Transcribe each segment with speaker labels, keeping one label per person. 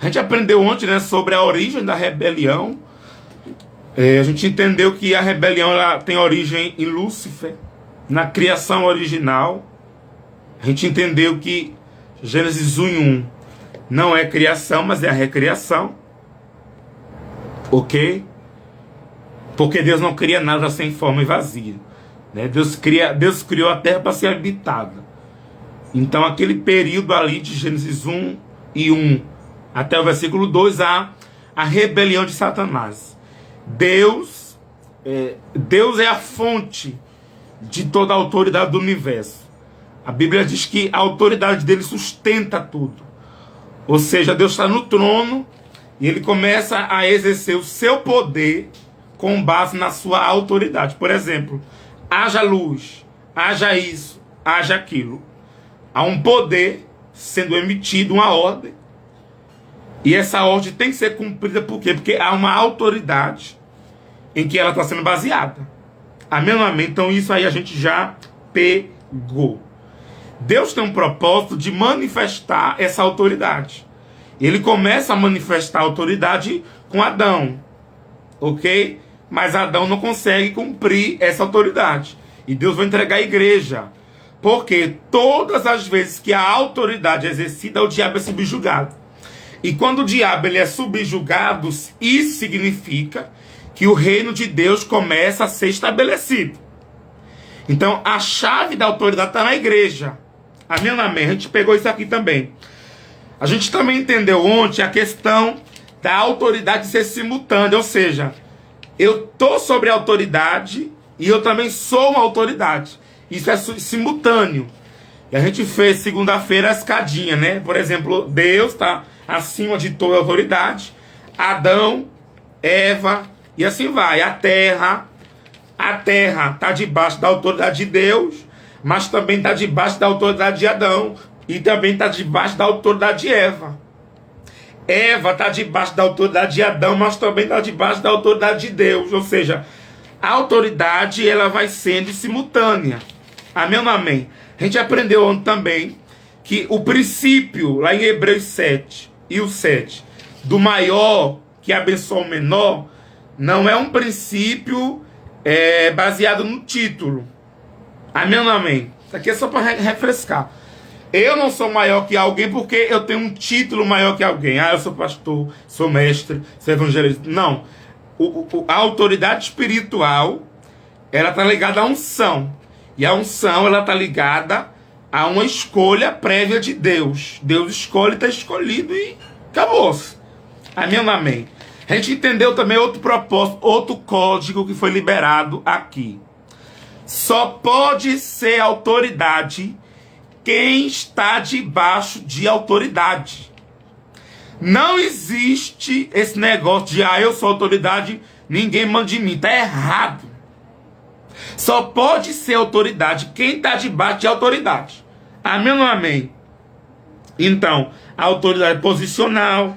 Speaker 1: A gente aprendeu ontem, né, sobre a origem da rebelião. A gente entendeu que a rebelião ela tem origem em Lúcifer, na criação original. A gente entendeu que Gênesis 1:1 não é criação, mas é a recriação. Ok? Porque Deus não cria nada sem forma e vazia. Né? Deus criou a terra para ser habitada. Então aquele período ali de Gênesis 1:1 até o versículo 2, há a rebelião de Satanás. Deus é a fonte de toda a autoridade do universo. A Bíblia diz que a autoridade dele sustenta tudo. Ou seja, Deus está no trono e ele começa a exercer o seu poder com base na sua autoridade. Por exemplo, haja luz, haja isso, haja aquilo. Há um poder sendo emitido, uma ordem. E essa ordem tem que ser cumprida por quê? Porque há uma autoridade em que ela está sendo baseada. Amém, amém? Então isso aí a gente já pegou. Deus tem um propósito de manifestar essa autoridade. Ele começa a manifestar a autoridade com Adão. Ok? Mas Adão não consegue cumprir essa autoridade. E Deus vai entregar a igreja. Porque todas as vezes que a autoridade é exercida, o diabo é subjugado. E quando o diabo ele é subjugado, isso significa que o reino de Deus começa a ser estabelecido. Então, a chave da autoridade está na igreja. Amém, amém? A gente pegou isso aqui também. A gente também entendeu ontem a questão da autoridade ser simultânea. Ou seja, eu estou sobre a autoridade e eu também sou uma autoridade. Isso é simultâneo. E a gente fez segunda-feira a escadinha, né? Por exemplo, Deus está acima de toda a autoridade. Adão, Eva, e assim vai. A terra está debaixo da autoridade de Deus, mas também está debaixo da autoridade de Adão. E também está debaixo da autoridade de Eva. Eva está debaixo da autoridade de Adão, mas também está debaixo da autoridade de Deus. Ou seja, a autoridade ela vai sendo simultânea. Amém ou não amém? A gente aprendeu ontem também que o princípio, lá em Hebreus 7 e o 7, do maior que abençoa o menor, não é um princípio baseado no título. Amém ou não amém? Isso aqui é só para refrescar. Eu não sou maior que alguém porque eu tenho um título maior que alguém. Ah, eu sou pastor, sou mestre, sou evangelista. Não. A autoridade espiritual, ela está ligada à unção. E a unção, ela está ligada a uma escolha prévia de Deus. Deus escolhe, está escolhido e acabou-se. Amém ou não amém? A gente entendeu também outro propósito, outro código que foi liberado aqui. Só pode ser autoridade quem está debaixo de autoridade. Não existe esse negócio de eu sou autoridade, ninguém manda em mim. Está errado. Só pode ser autoridade quem está debaixo de autoridade. Amém ou não amém? Então, a autoridade posicional.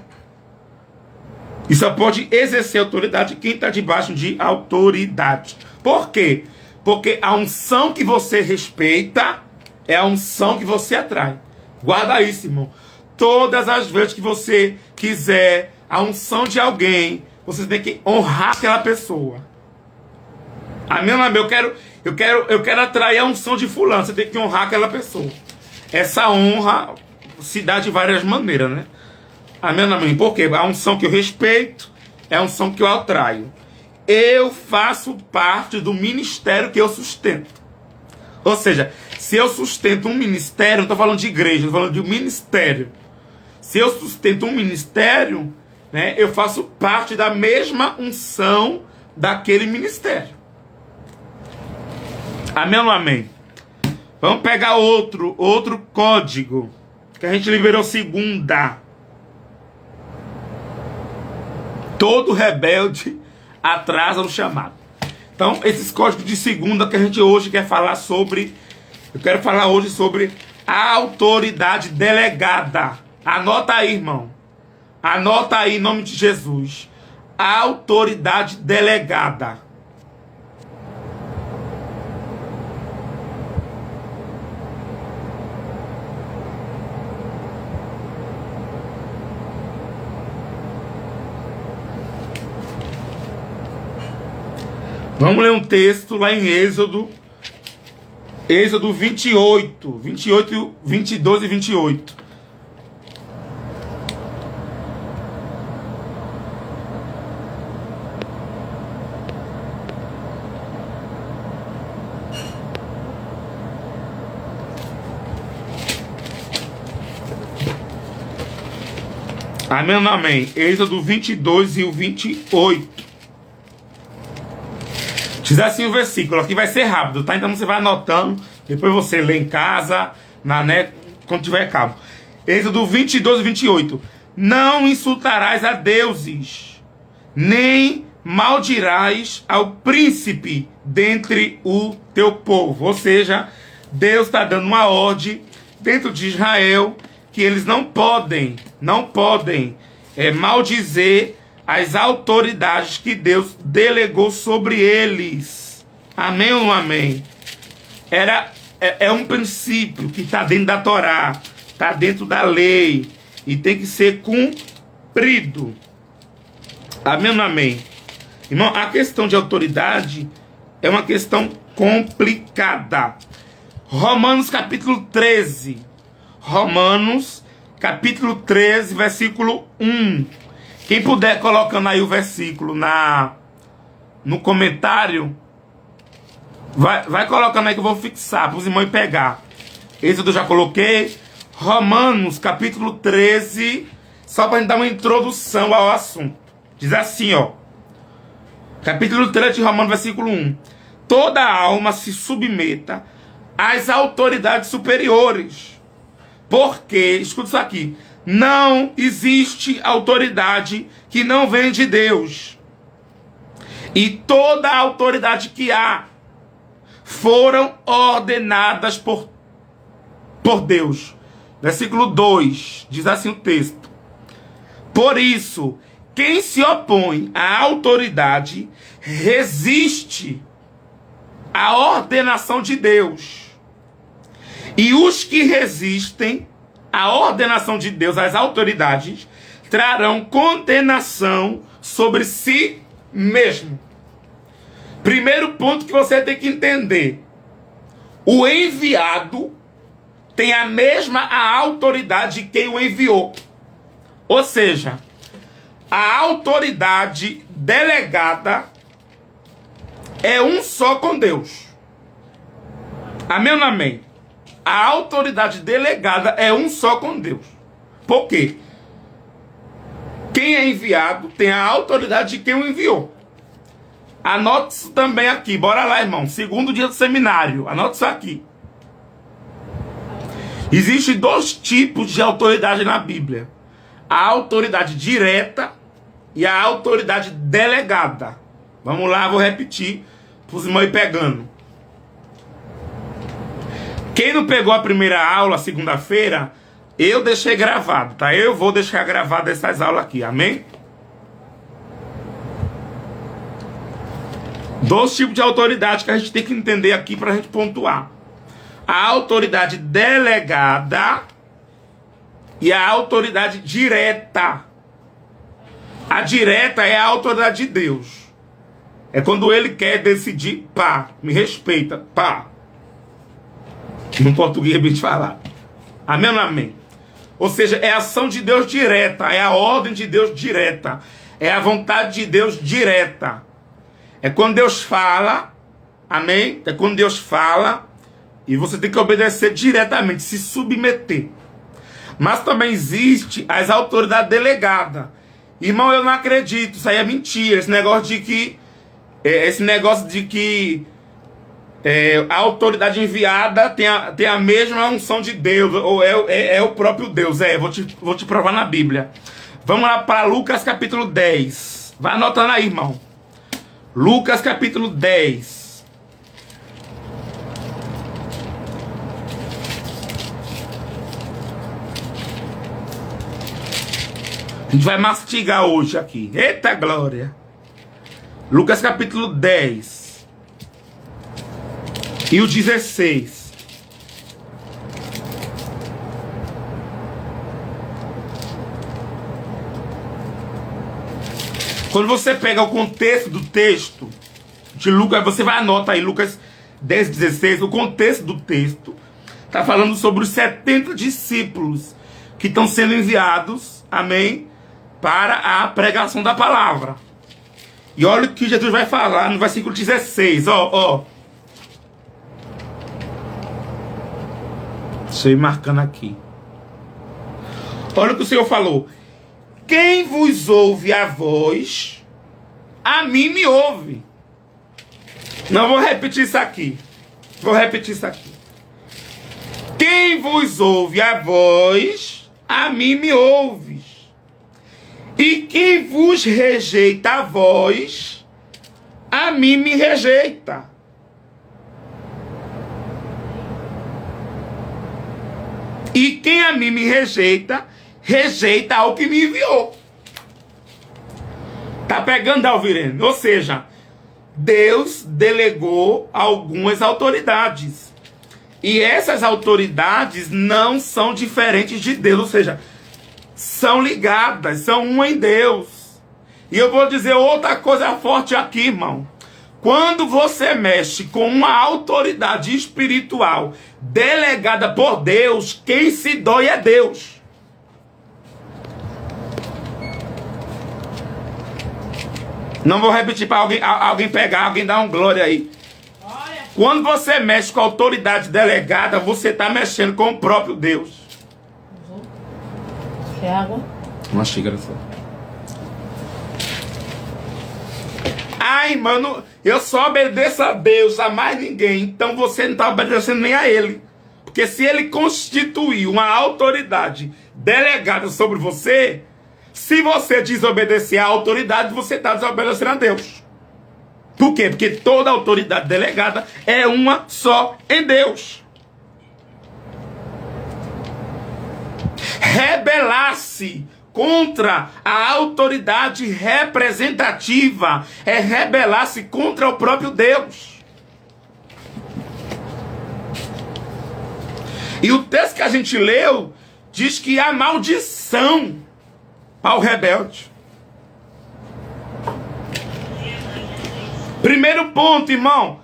Speaker 1: E só pode exercer autoridade quem está debaixo de autoridade. Por quê? Porque a unção que você respeita é a unção que você atrai. Guarda isso, irmão. Todas as vezes que você quiser a unção de alguém, você tem que honrar aquela pessoa. Amém, amém? Eu quero atrair a unção de fulano. Você tem que honrar aquela pessoa. Essa honra se dá de várias maneiras, né? Amém, amém? Porque a unção que eu respeito é a unção que eu atraio. Eu faço parte do ministério que eu sustento. Ou seja, se eu sustento um ministério, não estou falando de igreja, estou falando de um ministério. Se eu sustento um ministério, né, eu faço parte da mesma unção daquele ministério. Amém ou não amém? Vamos pegar outro código que a gente liberou segunda. Todo rebelde atrasa o chamado. Então, esses códigos de segunda que a gente hoje quer falar sobre. Eu quero falar hoje sobre a autoridade delegada. Anota aí, irmão. Anota aí em nome de Jesus. A autoridade delegada. Vamos ler um texto lá em Êxodo 28, 22 e 28. Amém ou amém? Êxodo 22 e o 28. Diz assim o versículo, aqui vai ser rápido, tá? Então você vai anotando, depois você lê em casa, quando tiver cabo. Êxodo 22 e 28. Não insultarás a deuses, nem maldirás ao príncipe dentre o teu povo. Ou seja, Deus está dando uma ordem dentro de Israel que eles não podem maldizer as autoridades que Deus delegou sobre eles. Amém ou não amém? É um princípio que está dentro da Torá, está dentro da lei e tem que ser cumprido. Amém ou não amém? Irmão, a questão de autoridade é uma questão complicada. Romanos capítulo 13. Romanos capítulo 13, versículo 1. Quem puder colocando aí o versículo no comentário, vai colocando aí que eu vou fixar para os irmãos pegar. Esse eu já coloquei. Romanos capítulo 13, só para a gente dar uma introdução ao assunto. Diz assim, ó. Capítulo 13 de Romanos, versículo 1. Toda alma se submeta às autoridades superiores. Porque, escuta isso aqui, não existe autoridade que não vem de Deus. E toda a autoridade que há foram ordenadas por Deus. Versículo 2, diz assim o texto. Por isso, quem se opõe à autoridade resiste à ordenação de Deus. E os que resistem à ordenação de Deus, às autoridades, trarão condenação sobre si mesmo. Primeiro ponto que você tem que entender. O enviado tem a mesma autoridade que quem o enviou. Ou seja, a autoridade delegada é um só com Deus. Amém ou não amém? A autoridade delegada é um só com Deus. Por quê? Quem é enviado tem a autoridade de quem o enviou. Anote isso também aqui. Bora lá, irmão. Segundo dia do seminário. Anote isso aqui. Existem dois tipos de autoridade na Bíblia. A autoridade direta e a autoridade delegada. Vamos lá, vou repetir para os irmãos ir pegando. Quem não pegou a primeira aula, segunda-feira, eu deixei gravado, tá? Eu vou deixar gravado essas aulas aqui, amém? Dois tipos de autoridade que a gente tem que entender aqui para a gente pontuar. A autoridade delegada e a autoridade direta. A direta é a autoridade de Deus. É quando ele quer decidir, pá, me respeita, pá. No português é bem de falar. Amém ou não amém? Ou seja, é a ação de Deus direta, é a ordem de Deus direta, é a vontade de Deus direta. É quando Deus fala, amém? É quando Deus fala e você tem que obedecer diretamente, se submeter. Mas também existe as autoridades delegadas. Irmão, eu não acredito, isso aí é mentira. Esse negócio de que a autoridade enviada tem a mesma unção de Deus, ou é o próprio Deus. Vou te provar na Bíblia. Vamos lá para Lucas capítulo 10. Vai anotando aí, irmão. Lucas capítulo 10. A gente vai mastigar hoje aqui. Eita glória! Lucas capítulo 10. E o 16. Quando você pega o contexto do texto, de Lucas, você vai anotar aí, Lucas 10:16, o contexto do texto está falando sobre os 70 discípulos que estão sendo enviados, amém, para a pregação da palavra. E olha o que Jesus vai falar no versículo 16, ó. Deixa eu ir marcando aqui. Olha o que o Senhor falou. Quem vos ouve a voz, a mim me ouve. Não vou repetir isso aqui. Vou repetir isso aqui. Quem vos ouve a voz, a mim me ouve. E quem vos rejeita a voz, a mim me rejeita. E quem a mim me rejeita, rejeita ao que me enviou. Tá pegando, Alvirene? Ou seja, Deus delegou algumas autoridades. E essas autoridades não são diferentes de Deus. Ou seja, são ligadas, são uma em Deus. E eu vou dizer outra coisa forte aqui, irmão. Quando você mexe com uma autoridade espiritual delegada por Deus, quem se dói é Deus. Não vou repetir para alguém pegar, alguém dar um glória aí. Quando você mexe com a autoridade delegada, você está mexendo com o próprio Deus.
Speaker 2: Quer água?
Speaker 1: Uma xícara só. Ai, mano, eu só obedeço a Deus, a mais ninguém. Então você não está obedecendo nem a Ele. Porque se Ele constituir uma autoridade delegada sobre você, se você desobedecer à autoridade, você está desobedecendo a Deus. Por quê? Porque toda autoridade delegada é uma só em Deus. Rebelar-se contra a autoridade representativa é rebelar-se contra o próprio Deus. E o texto que a gente leu diz que há maldição ao rebelde. Primeiro ponto, irmão.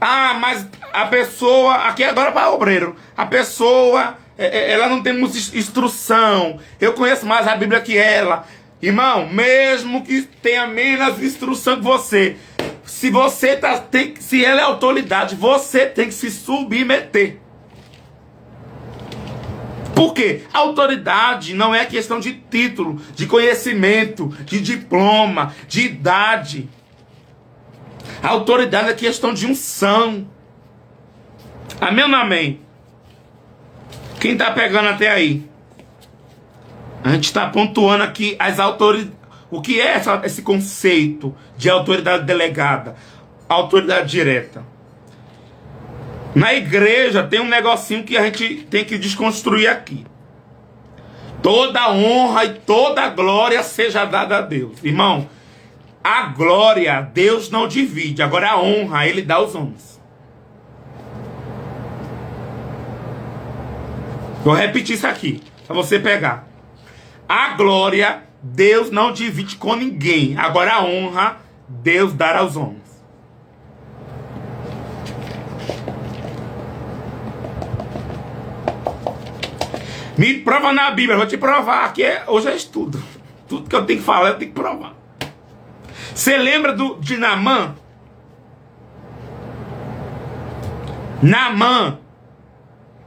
Speaker 1: Ah, mas a pessoa... Aqui agora para obreiro. A pessoa... ela não tem muita instrução. Eu conheço mais a Bíblia que ela. Irmão, mesmo que tenha menos instrução que você, se você se ela é autoridade, você tem que se submeter. Por quê? Autoridade não é questão de título, de conhecimento, de diploma, de idade. A autoridade é questão de unção. Amém ou não amém? Quem está pegando até aí? A gente está pontuando aqui as autoridades. O que é esse conceito de autoridade delegada? Autoridade direta. Na igreja tem um negocinho que a gente tem que desconstruir aqui. Toda honra e toda glória seja dada a Deus. Irmão, a glória Deus não divide. Agora a honra Ele dá aos homens. Vou repetir isso aqui, para você pegar. A glória, Deus não divide com ninguém. Agora a honra, Deus dá aos homens. Me prova na Bíblia, eu vou te provar. Aqui hoje é estudo. Tudo que eu tenho que falar, eu tenho que provar. Você lembra de Naamã? Naamã,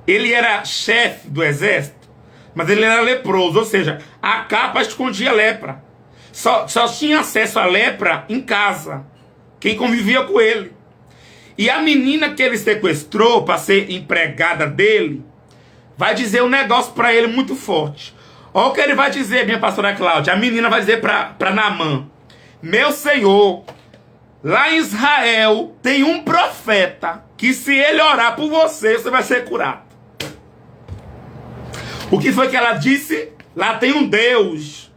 Speaker 1: ele era chefe do exército, mas ele era leproso, ou seja, a capa escondia a lepra. Só tinha acesso à lepra em casa, quem convivia com ele. E a menina que ele sequestrou para ser empregada dele, vai dizer um negócio para ele muito forte. Olha o que ele vai dizer, minha pastora Cláudia. A menina vai dizer para Naamã: meu senhor, lá em Israel tem um profeta que se ele orar por você, você vai ser curado. O que foi que ela disse? Lá tem um Deus.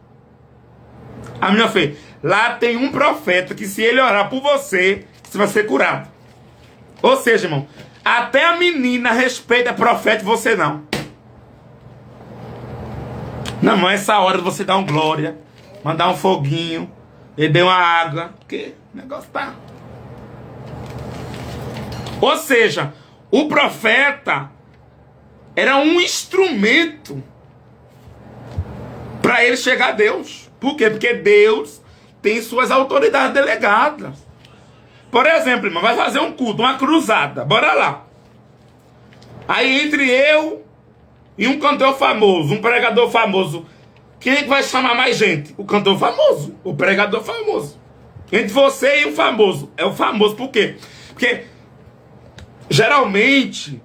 Speaker 1: A menina fez: lá tem um profeta que se ele orar por você, você vai ser curado. Ou seja, irmão, até a menina respeita profeta e você não. Não, é essa hora de você dar um glória, mandar um foguinho, beber uma água, porque o negócio tá Ou seja, o profeta era um instrumento para ele chegar a Deus. Por quê? Porque Deus tem suas autoridades delegadas. Por exemplo, irmão, vai fazer um culto, uma cruzada. Bora lá. Aí entre eu e um cantor famoso, um pregador famoso, quem é que vai chamar mais gente? O cantor famoso, o pregador famoso. Entre você e um famoso. É o famoso, por quê? Porque geralmente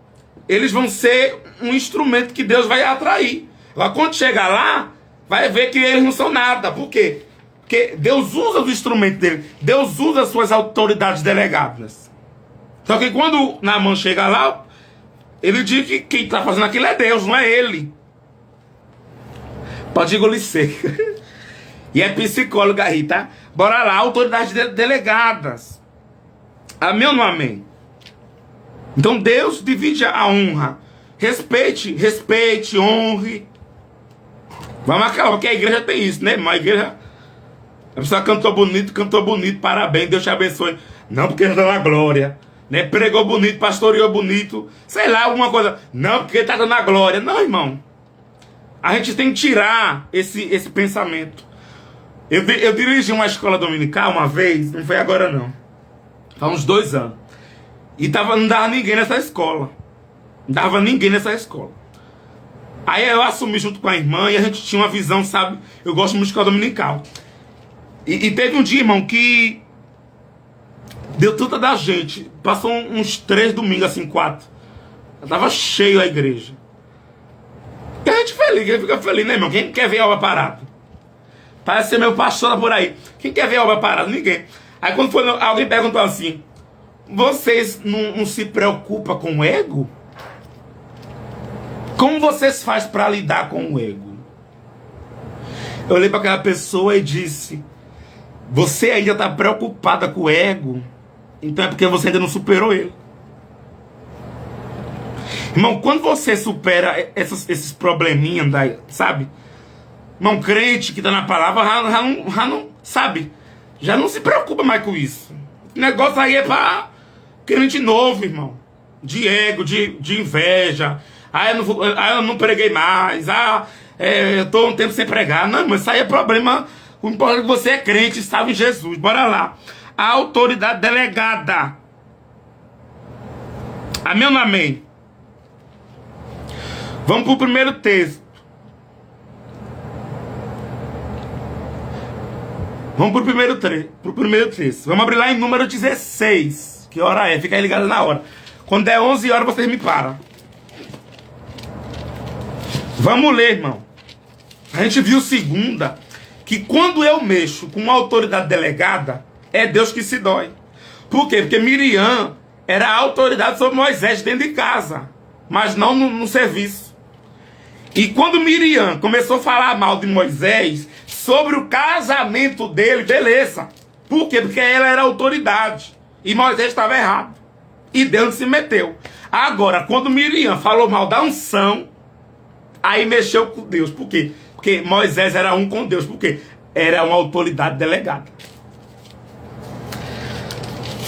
Speaker 1: eles vão ser um instrumento que Deus vai atrair. Agora quando chegar lá, vai ver que eles não são nada. Por quê? Porque Deus usa os instrumentos dele. Deus usa as suas autoridades delegadas. Só que quando Naamã chega lá, ele diz que quem está fazendo aquilo é Deus, não é ele. Pode engolir. E é psicóloga aí, tá? Bora lá, autoridades delegadas. Amém ou não amém? Então Deus divide a honra. Respeite, honre. Vamos acabar, porque a igreja tem isso, né, irmão? A igreja... A pessoa cantou bonito, parabéns, Deus te abençoe. Não, porque ele dá a glória. Né? Pregou bonito, pastoreou bonito. Sei lá, alguma coisa. Não, porque ele está dando a glória. Não, irmão. A gente tem que tirar esse pensamento. Eu dirigi uma escola dominical uma vez, não foi agora não. Há uns 2 anos. E não dava ninguém nessa escola. Não dava ninguém nessa escola. Aí eu assumi junto com a irmã e a gente tinha uma visão, sabe? Eu gosto muito de escola dominical. E teve um dia, irmão, que deu tanta da gente. Passou uns 3 domingos, assim, 4. Tava cheio a igreja. E a gente feliz, quem fica feliz, né, irmão? Quem quer ver a obra parada? Parece ser meu pastor por aí. Quem quer ver a obra parada? Ninguém. Aí quando foi, alguém perguntou assim: vocês não se preocupam com o ego? Como vocês fazem para lidar com o ego? Eu olhei para aquela pessoa e disse: você ainda está preocupada com o ego? Então é porque você ainda não superou ele. Irmão, quando você supera esses probleminhas, sabe? Irmão, crente que está na palavra, já não, sabe? Já não se preocupa mais com isso. O negócio aí é para crente novo, irmão. De ego, de inveja. Eu não preguei mais. Eu estou um tempo sem pregar. Não, mas isso aí é problema. O importante é que você é crente, estava em Jesus. Bora lá. A autoridade delegada. Amém ou não amém? Vamos para o primeiro texto. Vamos para o primeiro texto. Vamos abrir lá em número 16. Que hora é? Fica aí ligado na hora. Quando der 11 horas, vocês me param. Vamos ler, irmão. A gente viu segunda que quando eu mexo com uma autoridade delegada, é Deus que se dói. Por quê? Porque Miriam era a autoridade sobre Moisés dentro de casa, mas não no serviço. E quando Miriam começou a falar mal de Moisés sobre o casamento dele, beleza. Por quê? Porque ela era autoridade e Moisés estava errado. E Deus se meteu. Agora, quando Miriam falou mal da unção, aí mexeu com Deus. Por quê? Porque Moisés era um com Deus. Por quê? Era uma autoridade delegada.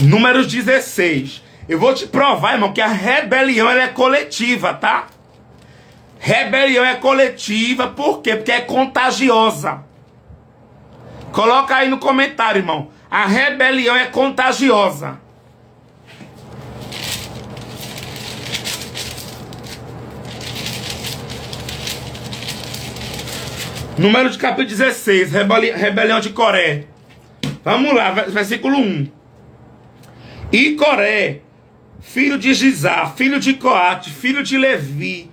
Speaker 1: Números 16. Eu vou te provar, irmão, que a rebelião ela é coletiva, tá? Rebelião é coletiva, por quê? Porque é contagiosa. Coloca aí no comentário, irmão. A rebelião é contagiosa. Número de capítulo 16, rebelião de Coré. Vamos lá, versículo 1. E Coré, filho de Gizá, filho de Coate, filho de Levi,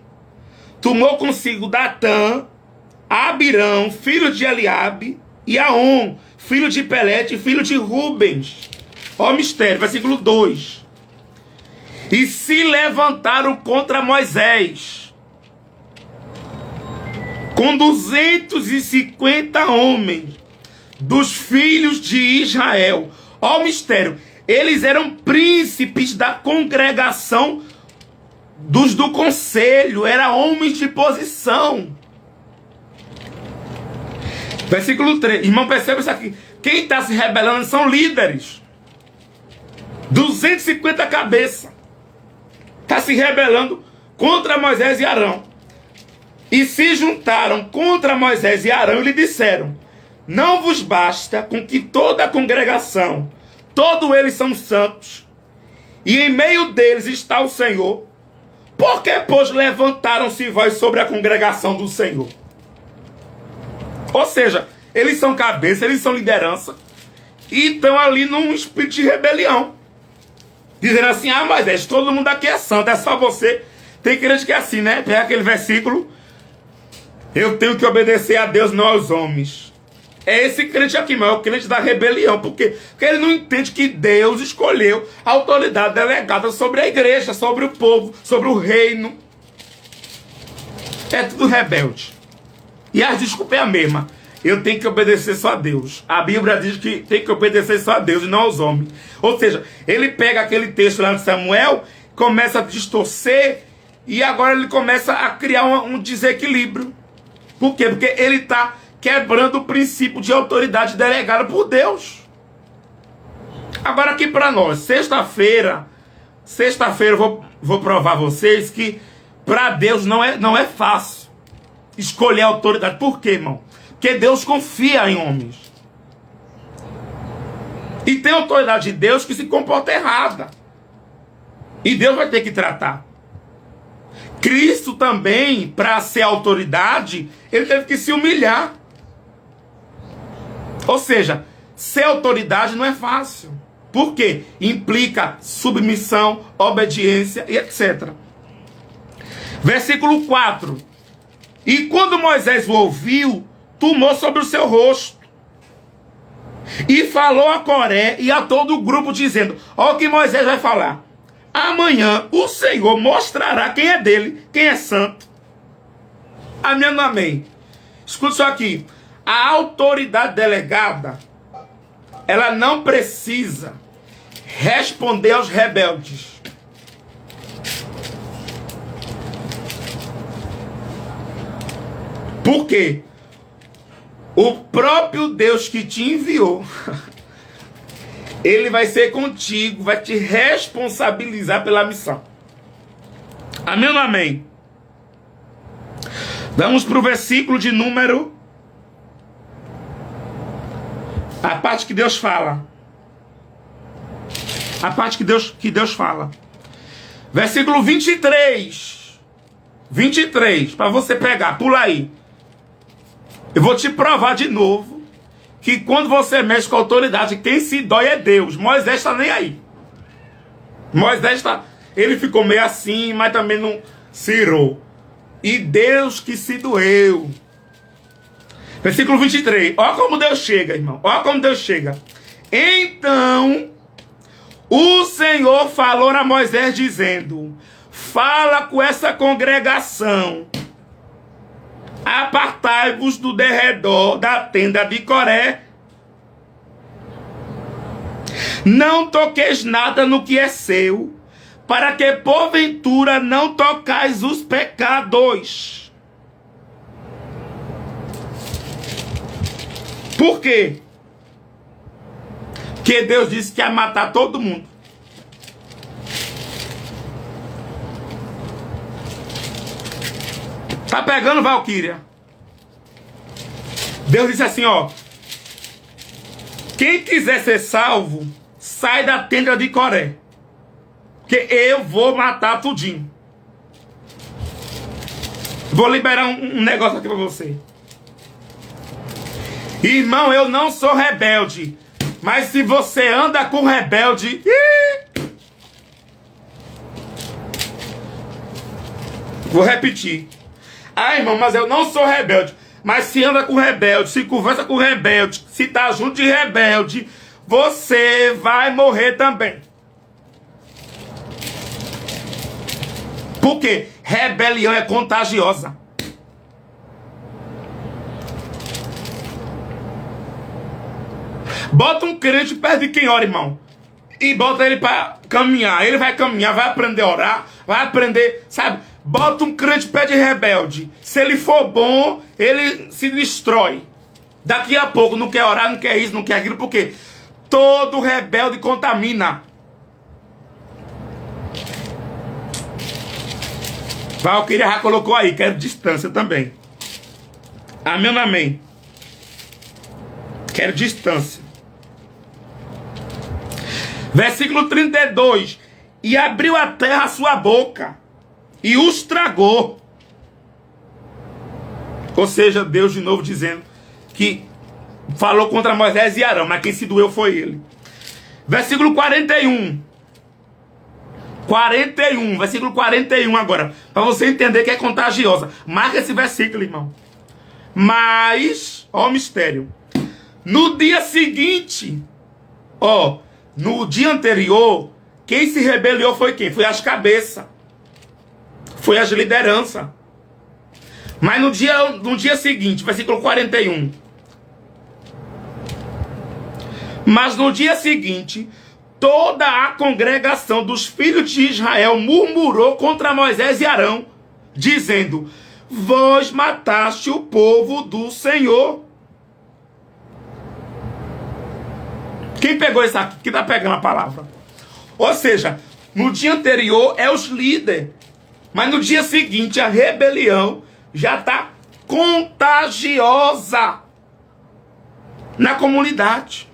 Speaker 1: tomou consigo Datã, Abirão, filho de Eliabe, e Aon, filho de Pelete, filho de Rubens. Ó mistério, versículo 2. E se levantaram contra Moisés, com 250 homens, dos filhos de Israel. Ó mistério, eles eram príncipes da congregação do conselho, eram homens de posição. Versículo 3. Irmão, perceba isso aqui. Quem está se rebelando são líderes. 250 cabeças. está se rebelando contra Moisés e Arão. E se juntaram contra Moisés e Arão e lhe disseram: não vos basta com que toda a congregação, todos eles são santos, e em meio deles está o Senhor? Por que, pois, levantaram-se vós sobre a congregação do Senhor? Ou seja, eles são cabeça, eles são liderança, e estão ali num espírito de rebelião, dizendo assim: ah, Moisés, todo mundo aqui é santo, é só você. Tem crente que é assim, né? Pega aquele versículo: eu tenho que obedecer a Deus, não aos homens. É esse crente aqui, mas é o crente da rebelião. Por quê? Porque ele não entende que Deus escolheu a autoridade delegada sobre a igreja, sobre o povo, sobre o reino. É tudo rebelde. E a desculpa é a mesma: eu tenho que obedecer só a Deus. A Bíblia diz que tem que obedecer só a Deus e não aos homens. Ou seja, ele pega aquele texto lá de Samuel, começa a distorcer, e agora ele começa a criar um desequilíbrio. Por quê? Porque ele está quebrando o princípio de autoridade delegada por Deus. Agora aqui para nós, sexta-feira eu vou provar a vocês que para Deus não é fácil escolher a autoridade. Por quê, irmão? Porque Deus confia em homens. E tem autoridade de Deus que se comporta errada. E Deus vai ter que tratar. Cristo também, para ser autoridade, ele teve que se humilhar. Ou seja, ser autoridade não é fácil. Por quê? Implica submissão, obediência e etc. Versículo 4. E quando Moisés o ouviu, tomou sobre o seu rosto e falou a Coré e a todo o grupo, dizendo: olha o que Moisés vai falar. Amanhã o Senhor mostrará quem é dele, quem é santo. Amém ou amém? Escuta isso aqui. A autoridade delegada, ela não precisa responder aos rebeldes. Por quê? O próprio Deus que te enviou, ele vai ser contigo, vai te responsabilizar pela missão. Amém ou amém? Vamos para o versículo de número... a parte que Deus fala. A parte que Deus fala. Versículo 23. 23, para você pegar, pula aí. Eu vou te provar de novo que quando você mexe com a autoridade, quem se dói é Deus. Moisés está nem aí. Moisés está... ele ficou meio assim, mas também não se irou. E Deus que se doeu. Versículo 23. Olha como Deus chega, irmão. Olha como Deus chega. Então, o Senhor falou a Moisés dizendo: fala com essa congregação. Apartai-vos do derredor da tenda de Coré. Não toqueis nada no que é seu, para que porventura não tocais os pecados. Por quê? Porque Deus disse que ia matar todo mundo. Tá pegando, Valquíria? Deus disse assim, ó: quem quiser ser salvo, sai da tenda de Coré, porque eu vou matar tudinho. Vou liberar um negócio aqui pra você. Irmão, eu não sou rebelde, mas se você anda com rebelde... Vou repetir. Ah, irmão, mas eu não sou rebelde. Mas se anda com rebelde, se conversa com rebelde, se tá junto de rebelde, você vai morrer também. Por quê? Rebelião é contagiosa. Bota um crente perto de quem ora, irmão, e bota ele para caminhar. Ele vai caminhar, vai aprender a orar, vai aprender, sabe? Bota um crente perto de rebelde. Se ele for bom, ele se destrói. Daqui a pouco não quer orar, não quer isso, não quer aquilo. Por quê? Todo rebelde contamina. Valquíria já colocou aí, quero distância também. Amém ou amém? Quero distância. Versículo 32. E abriu a terra a sua boca, e os tragou. Ou seja, Deus de novo dizendo que falou contra Moisés e Arão, mas quem se doeu foi ele. Versículo 41. 41, versículo 41 agora, para você entender que é contagiosa. Marca esse versículo, irmão. Mas, ó o mistério. No dia seguinte, ó, no dia anterior, quem se rebeliou foi quem? Foi as cabeças. Foi as lideranças. Mas no dia seguinte, versículo 41. Mas no dia seguinte, toda a congregação dos filhos de Israel murmurou contra Moisés e Arão, dizendo: vós mataste o povo do Senhor. Quem pegou isso aqui? Quem está pegando a palavra? Ou seja, no dia anterior é os líderes. Mas no dia seguinte a rebelião já está contagiosa na comunidade.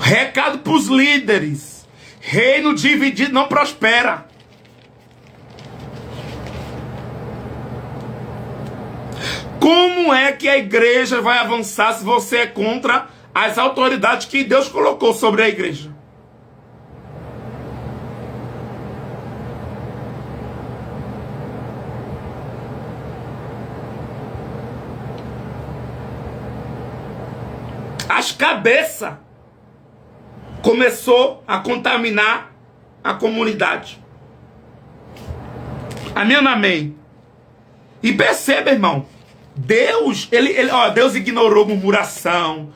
Speaker 1: Recado para os líderes: reino dividido não prospera. Como é que a igreja vai avançar se você é contra as autoridades que Deus colocou sobre a igreja? As cabeças começou a contaminar a comunidade. Amém ou não amém? E perceba, irmão, Deus, Deus ignorou murmuração,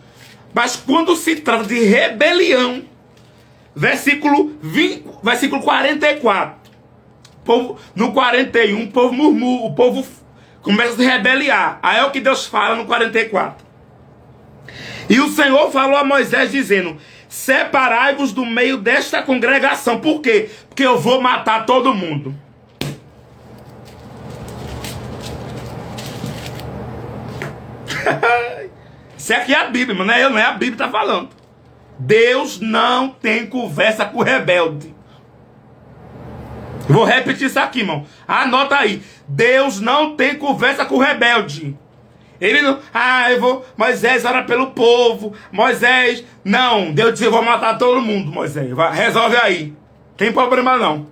Speaker 1: mas quando se trata de rebelião, versículo 44, no 41, o povo murmura, o povo começa a se rebeliar. Aí é o que Deus fala no 44. E o Senhor falou a Moisés dizendo: separai-vos do meio desta congregação. Por quê? Porque eu vou matar todo mundo. Isso aqui é a Bíblia, mas não é a Bíblia que está falando. Deus não tem conversa com o rebelde. Vou repetir isso aqui, irmão. Anota aí. Deus não tem conversa com o rebelde. Ele não... Moisés ora pelo povo. Moisés... Não, Deus disse: eu vou matar todo mundo, Moisés. Resolve aí. Tem problema não.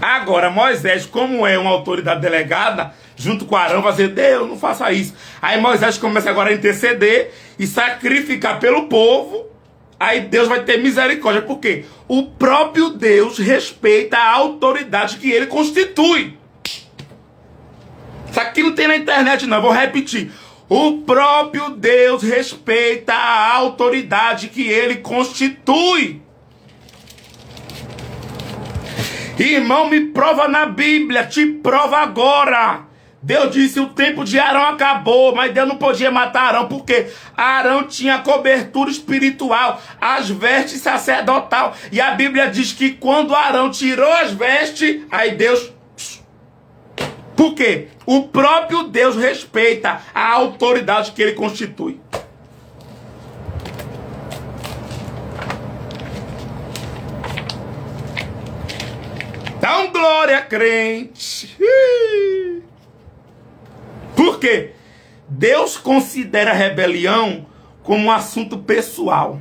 Speaker 1: Agora, Moisés, como é uma autoridade delegada, junto com Arão, vai dizer: Deus, não faça isso. Aí Moisés começa agora a interceder e sacrificar pelo povo. Aí Deus vai ter misericórdia. Por quê? O próprio Deus respeita a autoridade que ele constitui. Isso aqui não tem na internet não, vou repetir. O próprio Deus respeita a autoridade que ele constitui. Irmão, me prova na Bíblia, te prova agora. Deus disse: o tempo de Arão acabou, mas Deus não podia matar Arão, porque Arão tinha cobertura espiritual, as vestes sacerdotal. E a Bíblia diz que quando Arão tirou as vestes, aí Deus... Por quê? O próprio Deus respeita a autoridade que ele constitui. Dá um glória, crente. Por quê? Deus considera a rebelião como um assunto pessoal.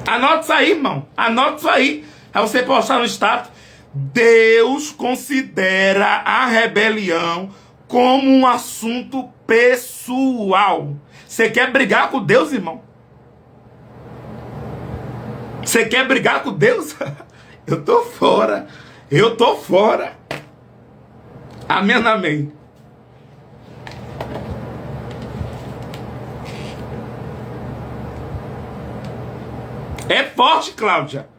Speaker 1: Anota isso aí, irmão. Anota isso aí. Aí você postar no status. Deus considera a rebelião como um assunto pessoal. Você quer brigar com Deus, irmão? Você quer brigar com Deus? Eu tô fora. Eu tô fora. Amém, amém. É forte, Cláudia.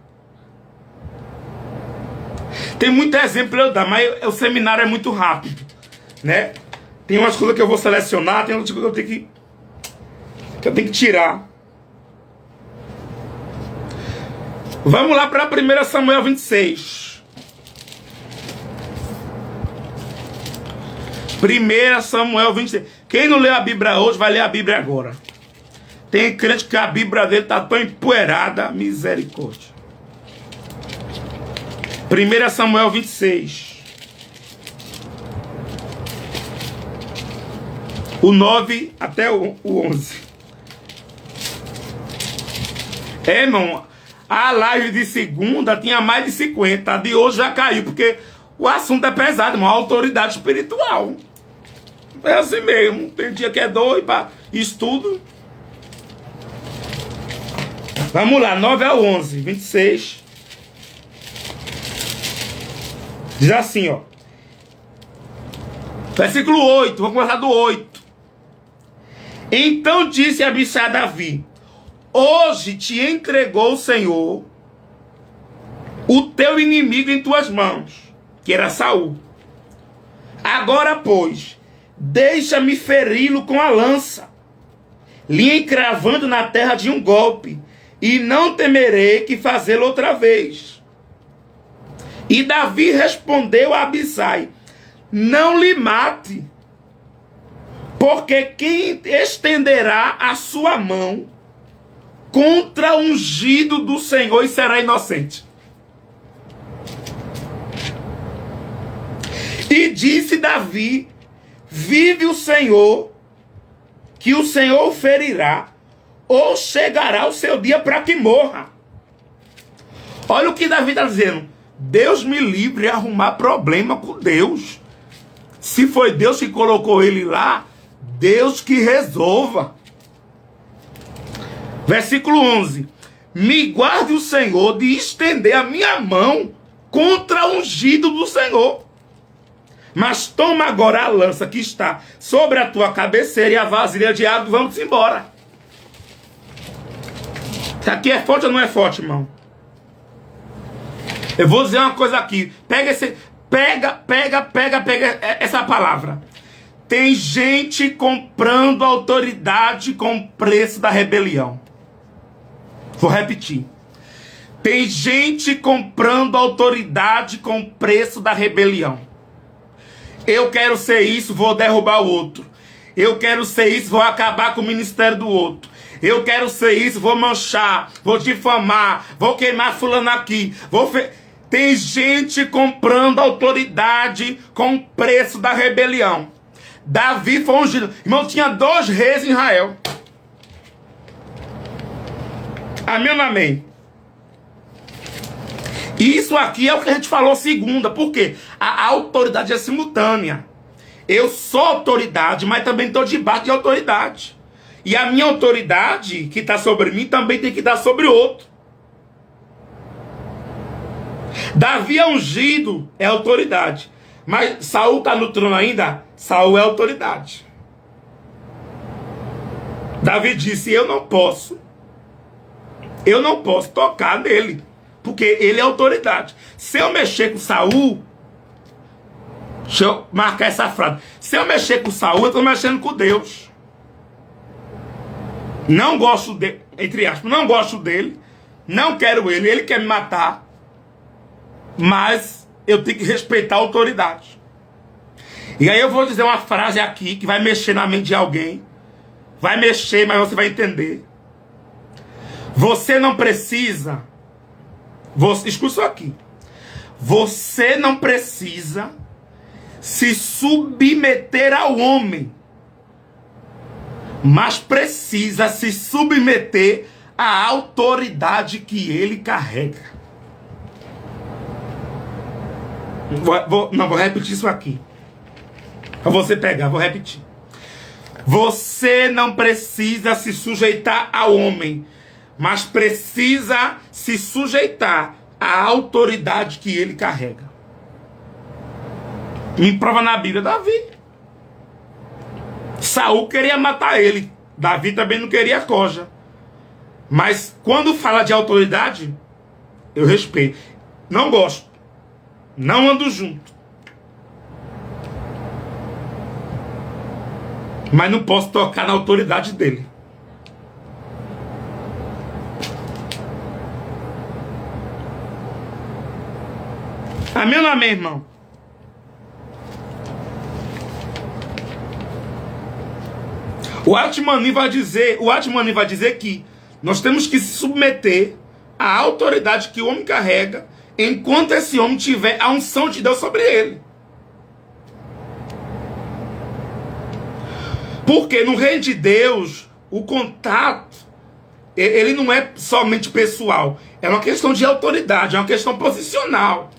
Speaker 1: Tem muito exemplo para eu dar, mas o seminário é muito rápido, né? Tem umas coisas que eu vou selecionar, tem outras coisas que eu tenho que que eu tenho que tirar. Vamos lá para 1 Samuel 26. 1 Samuel 26. Quem não leu a Bíblia hoje, vai ler a Bíblia agora. Tem crente que a Bíblia dele está tão empoeirada, misericórdia. 1 Samuel 26. O 9 até o 11. Irmão, a live de segunda tinha mais de 50. A de hoje já caiu, porque o assunto é pesado, irmão. A autoridade espiritual. É assim mesmo. Tem dia que é doido para estudo. Vamos lá, 9 ao 11, 26. Diz assim, ó. Versículo 8, vamos começar do 8. Então disse Abissai a Davi: hoje te entregou o Senhor, o teu inimigo, em tuas mãos, que era Saul. Agora, pois, deixa-me feri-lo com a lança, lhe encravando na terra de um golpe, e não temerei que fazê-lo outra vez. E Davi respondeu a Abissai: não lhe mate, porque quem estenderá a sua mão contra o ungido do Senhor e será inocente? E disse Davi: vive o Senhor, que o Senhor o ferirá, ou chegará o seu dia para que morra. Olha o que Davi está dizendo. Deus me livre de arrumar problema com Deus. Se foi Deus que colocou ele lá, Deus que resolva. Versículo 11. Me guarde o Senhor de estender a minha mão contra o ungido do Senhor. Mas toma agora a lança que está sobre a tua cabeceira e a vasilha de água e vamos embora. Isso aqui é forte ou não é forte, irmão? Eu vou dizer uma coisa aqui. Pega essa palavra. Tem gente comprando autoridade com o preço da rebelião. Vou repetir. Tem gente comprando autoridade com o preço da rebelião. Eu quero ser isso, vou derrubar o outro. Eu quero ser isso, vou acabar com o ministério do outro. Eu quero ser isso, vou manchar, vou difamar, vou queimar fulano aqui. Tem gente comprando autoridade com o preço da rebelião. Davi foi ungido. Irmão, tinha 2 reis em Israel. Amém ou não amém? Isso aqui é o que a gente falou segunda. Por quê? A autoridade é simultânea. Eu sou autoridade, mas também estou debaixo de autoridade. E a minha autoridade, que está sobre mim, também tem que estar sobre o outro. Davi é ungido, é autoridade. Mas Saul está no trono ainda? Saul é autoridade. Davi disse: eu não posso tocar nele, porque ele é autoridade. Se eu mexer com Saul, deixa eu marcar essa frase. Se eu mexer com Saul, eu estou mexendo com Deus. Não gosto dele, entre aspas, não gosto dele, não quero ele quer me matar. Mas eu tenho que respeitar a autoridade. E aí eu vou dizer uma frase aqui que vai mexer na mente de alguém. Vai mexer, mas você vai entender. Você não precisa. Escuta isso aqui. Você não precisa se submeter ao homem, mas precisa se submeter à autoridade que ele carrega. Vou repetir isso aqui. Pra você pegar, vou repetir. Você não precisa se sujeitar ao homem, mas precisa se sujeitar à autoridade que ele carrega. Me prova na Bíblia, Davi. Saul queria matar ele. Davi também não queria coja. Mas quando fala de autoridade, eu respeito. Não gosto. Não ando junto. Mas não posso tocar na autoridade dele. Amém ou não amém, irmão? O Atmani vai dizer que nós temos que se submeter à autoridade que o homem carrega, enquanto esse homem tiver a unção de Deus sobre ele. Porque no reino de Deus, o contato, ele não é somente pessoal, é uma questão de autoridade, é uma questão posicional.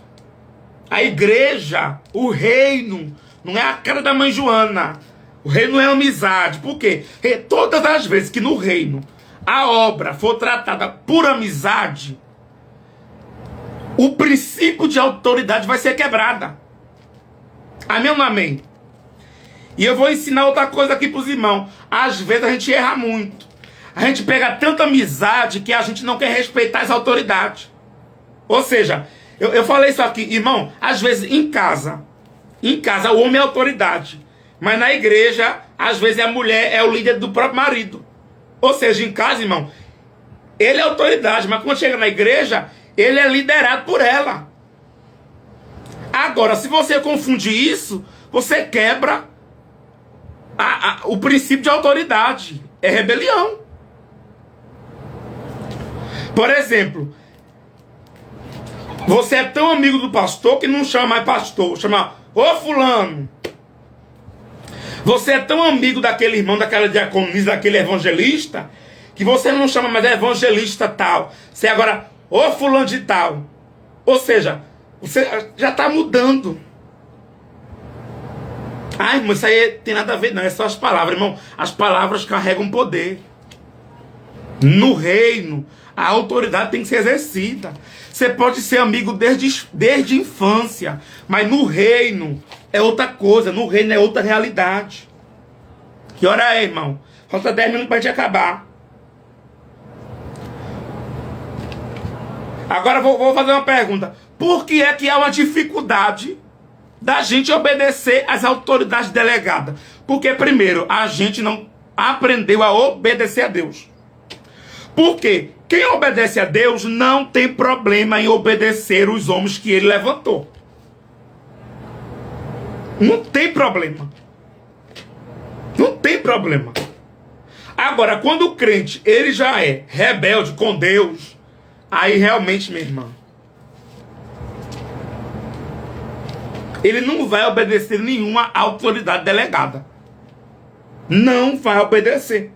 Speaker 1: A igreja, o reino, não é a cara da mãe Joana. O reino é amizade. Por quê? Porque todas as vezes que no reino a obra for tratada por amizade, o princípio de autoridade vai ser quebrada. Amém ou não amém? E eu vou ensinar outra coisa aqui para os irmãos. Às vezes a gente erra muito. A gente pega tanta amizade que a gente não quer respeitar as autoridades. Ou seja, eu falei isso aqui, irmão, às vezes em casa o homem é autoridade. Mas na igreja, às vezes a mulher é o líder do próprio marido. Ou seja, em casa, irmão, ele é autoridade, mas quando chega na igreja, ele é liderado por ela. Agora, se você confunde isso, você quebra o princípio de autoridade. É rebelião. Por exemplo, você é tão amigo do pastor que não chama mais pastor, chama ô fulano. Você é tão amigo daquele irmão, daquela diaconisa, daquele evangelista, que você não chama mais evangelista tal. Você agora, ô fulano de tal. Ou seja, você já está mudando. Ai, irmão, isso aí tem nada a ver, não. É só as palavras, irmão. As palavras carregam poder. No reino, a autoridade tem que ser exercida. Você pode ser amigo desde a infância, mas no reino é outra coisa, no reino é outra realidade. Que hora é, irmão? Falta 10 minutos para a gente acabar. Agora vou fazer uma pergunta. Por que é que há uma dificuldade da gente obedecer às autoridades delegadas? Porque, primeiro, a gente não aprendeu a obedecer a Deus. Por quê? Quem obedece a Deus não tem problema em obedecer os homens que ele levantou. Não tem problema. Não tem problema. Agora, quando o crente, ele já é rebelde com Deus, aí realmente, minha irmã, ele não vai obedecer nenhuma autoridade delegada. Não vai obedecer.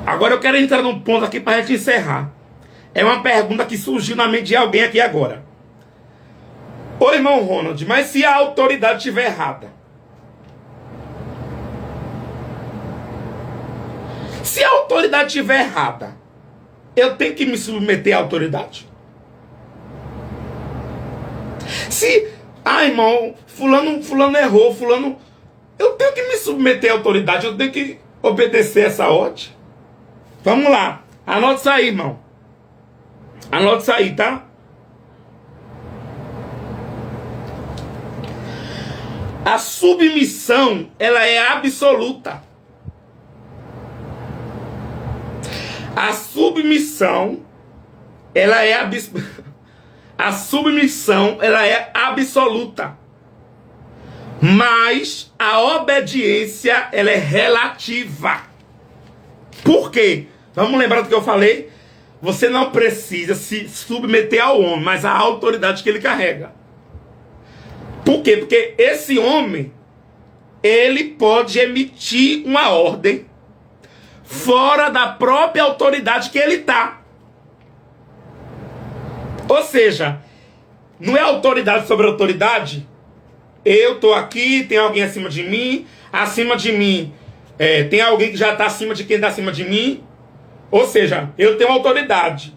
Speaker 1: Agora eu quero entrar num ponto aqui para a gente encerrar. É uma pergunta que surgiu na mente de alguém aqui agora. Ô irmão Ronald, mas se a autoridade estiver errada? Se a autoridade estiver errada, eu tenho que me submeter à autoridade? Se, irmão, fulano errou, eu tenho que me submeter à autoridade, eu tenho que obedecer essa ordem. Vamos lá, anote isso aí, irmão. Anote isso aí, tá? A submissão, ela é absoluta. A submissão, ela é A submissão, ela é absoluta. Mas a obediência, ela é relativa. Por quê? Vamos lembrar do que eu falei? Você não precisa se submeter ao homem, mas à autoridade que ele carrega. Por quê? Porque esse homem, ele pode emitir uma ordem fora da própria autoridade que ele está. Ou seja, não é autoridade sobre autoridade. Eu estou aqui, tem alguém acima de mim tem alguém que já está acima de quem está acima de mim. Ou seja, eu tenho autoridade.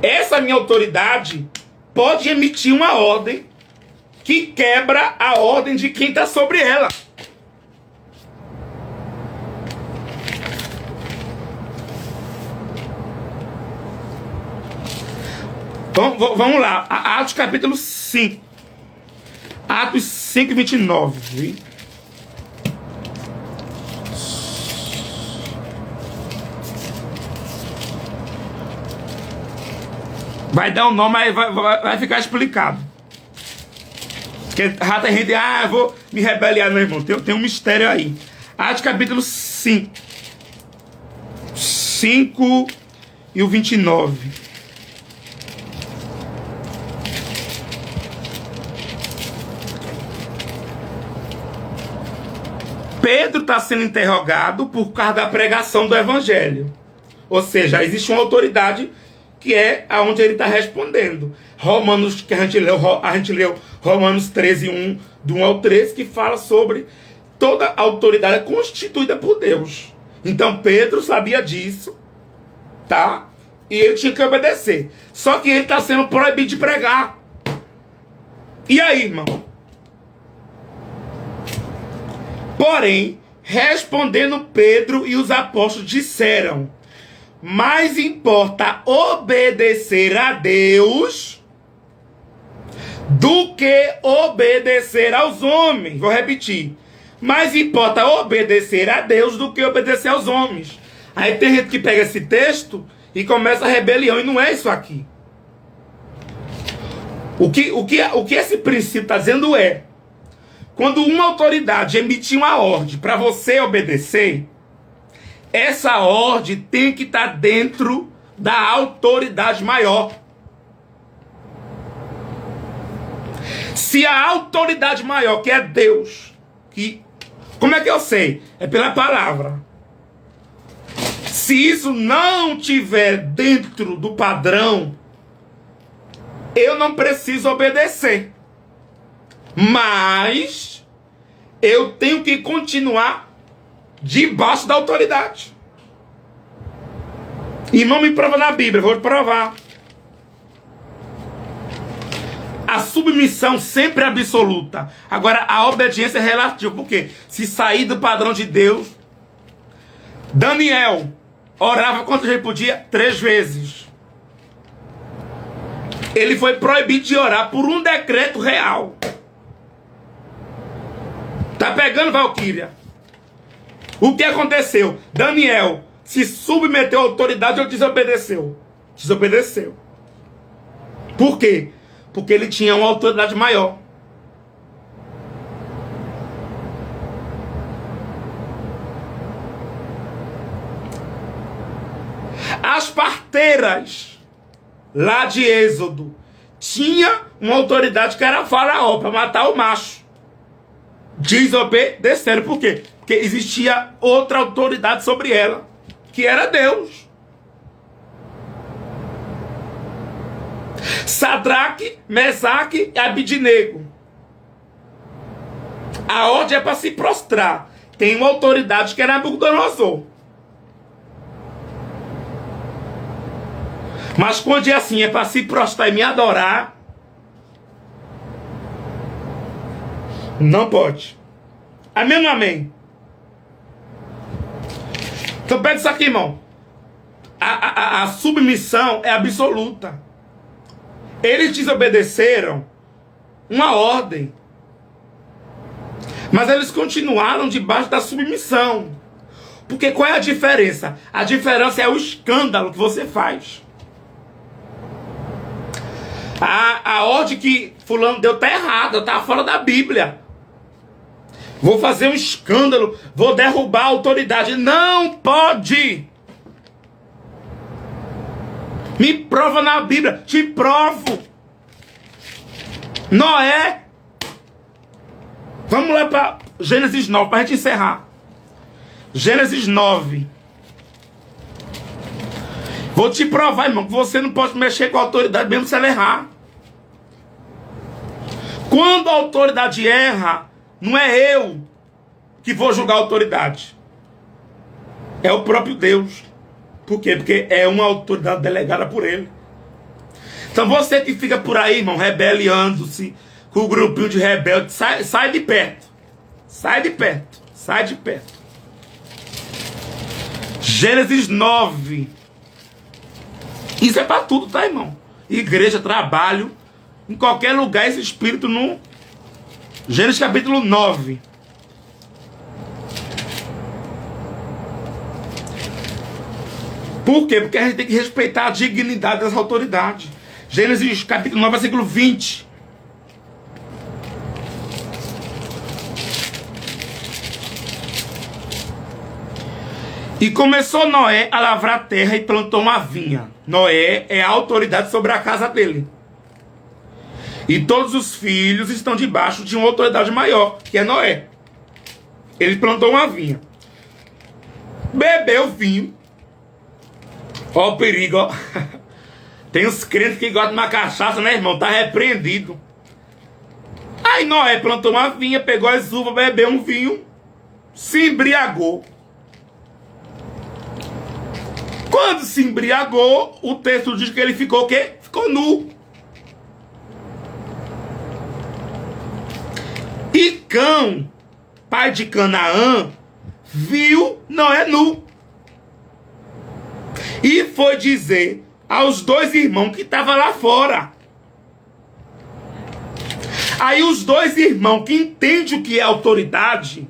Speaker 1: Essa minha autoridade pode emitir uma ordem que quebra a ordem de quem está sobre ela. Vamos lá, Atos capítulo 5. Atos 5, 29. Viu? Vai dar um nome, mas vai ficar explicado. Porque já tem gente, eu vou me rebeliar, meu irmão. Tem um mistério aí. Atos capítulo 5. 5 e o 29. Pedro está sendo interrogado por causa da pregação do evangelho. Ou seja, existe uma autoridade que é aonde ele está respondendo. Romanos, que a gente leu Romanos 13, 1, do 1 ao 13, que fala sobre toda a autoridade constituída por Deus. Então Pedro sabia disso, tá? E ele tinha que obedecer. Só que ele está sendo proibido de pregar. E aí, irmão? Porém, respondendo Pedro e os apóstolos disseram: mais importa obedecer a Deus do que obedecer aos homens. Vou repetir. Mais importa obedecer a Deus do que obedecer aos homens. Aí tem gente que pega esse texto e começa a rebelião, e não é isso aqui. O que esse princípio está dizendo é: quando uma autoridade emitir uma ordem para você obedecer, essa ordem tem que estar dentro da autoridade maior. Se a autoridade maior, que é Deus, como é que eu sei? É pela palavra. Se isso não tiver dentro do padrão, eu não preciso obedecer. Mas eu tenho que continuar debaixo da autoridade. E não me prova na Bíblia, vou te provar. A submissão sempre é absoluta. Agora, a obediência é relativa. Por quê? Se sair do padrão de Deus... Daniel orava quantas vezes podia? 3 vezes. Ele foi proibido de orar por um decreto real. Tá pegando, Valquíria? O que aconteceu? Daniel se submeteu à autoridade ou desobedeceu? Desobedeceu. Por quê? Porque ele tinha uma autoridade maior. As parteiras lá de Êxodo tinha uma autoridade que era Faraó para matar o macho. Desobedeceram. Por quê? Porque existia outra autoridade sobre ela, que era Deus. Sadraque, Mesaque e Abidnego. A ordem é para se prostrar. Tem uma autoridade que era Nabucodonosor. Mas quando é assim, é para se prostrar e me adorar, não pode. Amém ou não amém? Então pega isso aqui, irmão. A submissão é absoluta. Eles desobedeceram uma ordem, mas eles continuaram debaixo da submissão. Porque qual é a diferença? A diferença é o escândalo que você faz. A ordem que fulano deu tá errada, tá fora da Bíblia. Vou fazer um escândalo, vou derrubar a autoridade. Não pode. Me prova na Bíblia, te provo. Noé. Vamos lá para Gênesis 9, para a gente encerrar. Gênesis 9. Vou te provar, irmão, que você não pode mexer com a autoridade mesmo se ela errar. Quando a autoridade erra, não é eu que vou julgar a autoridade. É o próprio Deus. Por quê? Porque é uma autoridade delegada por ele. Então você que fica por aí, irmão, rebeliando-se com o grupinho de rebeldes, sai de perto. Sai de perto. Sai de perto. Gênesis 9. Isso é para tudo, tá, irmão? Igreja, trabalho, em qualquer lugar esse espírito não... Gênesis capítulo 9. Por quê? Porque a gente tem que respeitar a dignidade das autoridades. Gênesis capítulo 9, versículo 20. E começou Noé a lavrar a terra e plantou uma vinha. Noé é a autoridade sobre a casa dele. E todos os filhos estão debaixo de uma autoridade maior, que é Noé. Ele plantou uma vinha. Bebeu vinho. Ó o perigo, ó. Tem uns crentes que gostam de uma cachaça, né, irmão? Tá repreendido. Aí Noé plantou uma vinha, pegou as uvas, bebeu um vinho, se embriagou. Quando se embriagou, o texto diz que ele ficou o quê? Ficou nu. E Cão, pai de Canaã, viu Noé nu. E foi dizer aos dois irmãos que estavam lá fora. Aí os dois irmãos que entendem o que é autoridade,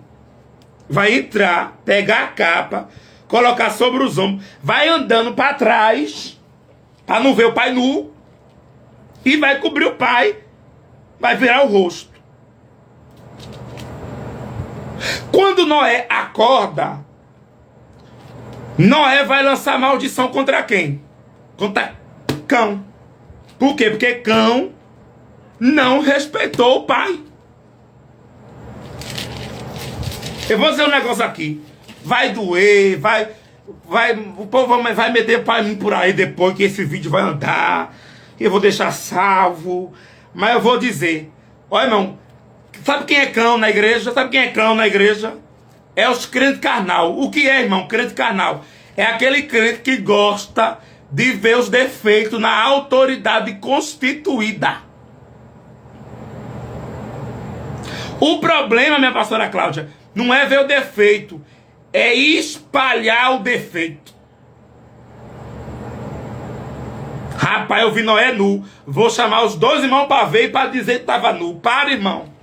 Speaker 1: vai entrar, pegar a capa, colocar sobre os ombros, vai andando para trás, para não ver o pai nu, e vai cobrir o pai, vai virar o rosto. Quando Noé acorda, Noé vai lançar maldição contra quem? Contra Cão. Por quê? Porque Cão não respeitou o pai. Eu vou dizer um negócio aqui. Vai doer, o povo vai meter para mim por aí depois que esse vídeo vai andar. Eu vou deixar salvo. Mas eu vou dizer. Ó, irmão, sabe quem é Cão na igreja? Sabe quem é Cão na igreja? É os crentes carnal. O que é, irmão, crente carnal? É aquele crente que gosta de ver os defeitos na autoridade constituída. O problema, minha pastora Cláudia, não é ver o defeito, é espalhar o defeito. Rapaz, eu vi Noé nu. Vou chamar os dois irmãos para ver e para dizer que estava nu. Para, irmão.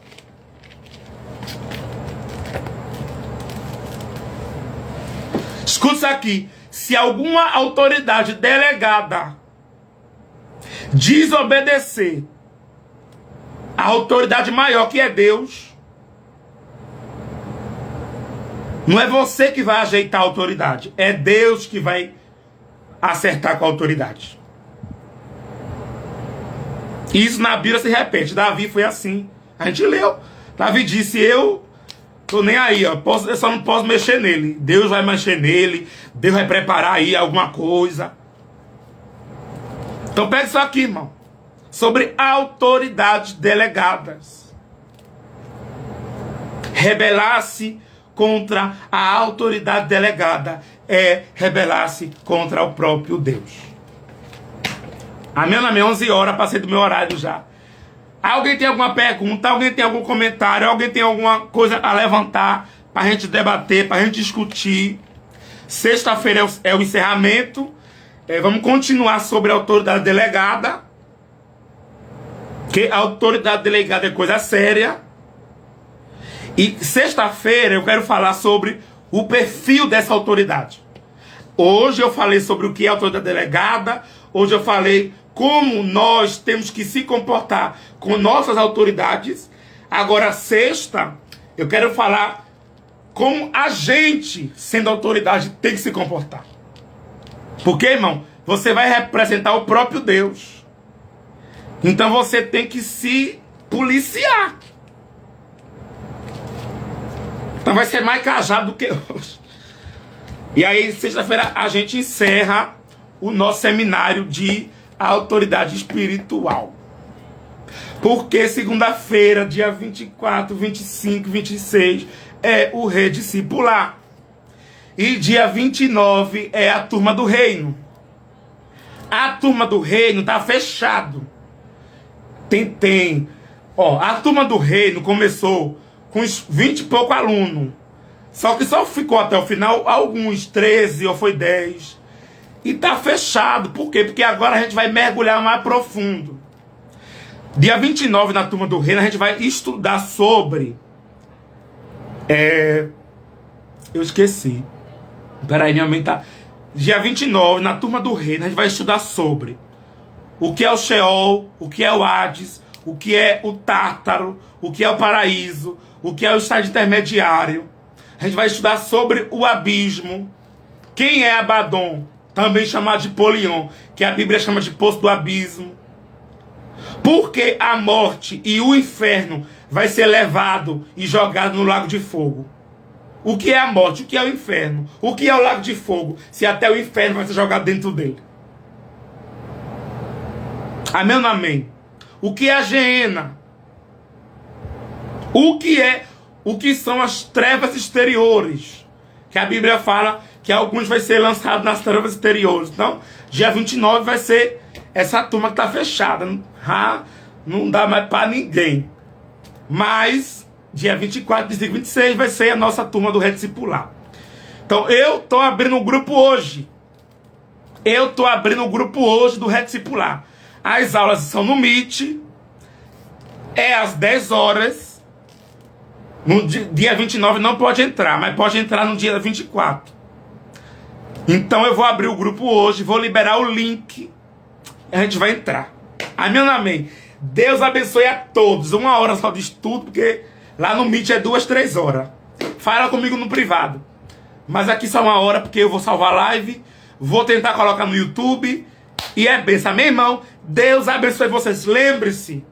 Speaker 1: Escuta isso aqui. Se alguma autoridade delegada desobedecer a autoridade maior, que é Deus, não é você que vai ajeitar a autoridade, é Deus que vai acertar com a autoridade. Isso na Bíblia se repete. Davi foi assim. A gente leu. Davi disse: eu tô nem aí, ó. Eu só não posso mexer nele. Deus vai mexer nele. Deus vai preparar aí alguma coisa. Então pega isso aqui, irmão. Sobre autoridades delegadas. Rebelar-se contra a autoridade delegada é rebelar-se contra o próprio Deus. Amém, amém. 11 horas, passei do meu horário já. Alguém tem alguma pergunta? Alguém tem algum comentário? Alguém tem alguma coisa a levantar para a gente debater, para a gente discutir? Sexta-feira é o encerramento. Vamos continuar sobre a autoridade delegada. Que a autoridade delegada é coisa séria. E sexta-feira eu quero falar sobre o perfil dessa autoridade. Hoje eu falei sobre o que é autoridade delegada. Hoje eu falei como nós temos que se comportar com nossas autoridades. Agora, sexta, eu quero falar como a gente, sendo autoridade, tem que se comportar. Porque, irmão, você vai representar o próprio Deus. Então você tem que se policiar. Então vai ser mais cajado do que hoje. E aí, sexta-feira, a gente encerra o nosso seminário de autoridade espiritual. Porque segunda-feira, dia 24, 25, 26, é o rediscipular. E dia 29 é a turma do reino. A turma do reino está fechado. Ó, a turma do reino começou com uns 20 e pouco alunos. Só que só ficou até o final alguns 13 ou foi 10. E tá fechado. Por quê? Porque agora a gente vai mergulhar mais profundo. Dia 29, na turma do reino, a gente vai estudar sobre... Eu esqueci. Peraí, minha mente tá... Dia 29, na turma do reino, a gente vai estudar sobre o que é o Sheol, o que é o Hades, o que é o Tártaro, o que é o paraíso, o que é o estágio intermediário. A gente vai estudar sobre o abismo. Quem é Abaddon, também chamado de Polion, que a Bíblia chama de poço do abismo. Porque a morte e o inferno vai ser levado e jogado no lago de fogo. O que é a morte? O que é o inferno? O que é o lago de fogo? Se até o inferno vai ser jogado dentro dele. Amém ou não amém? O que é a geena? O que são as trevas exteriores? Que a Bíblia fala que alguns vai ser lançados nas trevas exteriores. Então, dia 29 vai ser essa turma que está fechada. Não dá mais para ninguém. Mas, dia 24, 25 e 26 vai ser a nossa turma do Rediscipular. Então, eu estou abrindo o grupo hoje. Eu estou abrindo o grupo hoje do Rediscipular. As aulas são no Meet. É às 10 horas. No dia 29 não pode entrar, mas pode entrar no dia 24. Então eu vou abrir o grupo hoje, vou liberar o link e a gente vai entrar. Amém ou não amém? Deus abençoe a todos. 1 hora só de estudo, porque lá no Meet é 2, 3 horas. Fala comigo no privado. Mas aqui só 1 hora, porque eu vou salvar a live, vou tentar colocar no YouTube e é bênção. Meu irmão, Deus abençoe vocês. Lembre-se,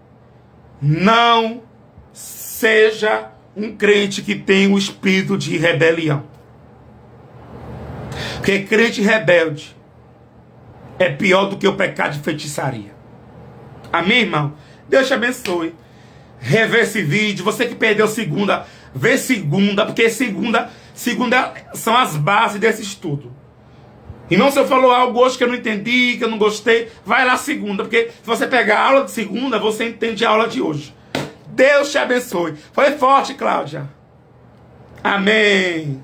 Speaker 1: não seja um crente que tem o espírito de rebelião. Porque crente rebelde é pior do que o pecado de feitiçaria. Amém, irmão? Deus te abençoe. Revê esse vídeo. Você que perdeu segunda, vê segunda, porque segunda são as bases desse estudo. Irmão, se eu falou algo hoje que eu não entendi, que eu não gostei, vai lá segunda, porque se você pegar a aula de segunda, você entende a aula de hoje. Deus te abençoe. Foi forte, Cláudia. Amém.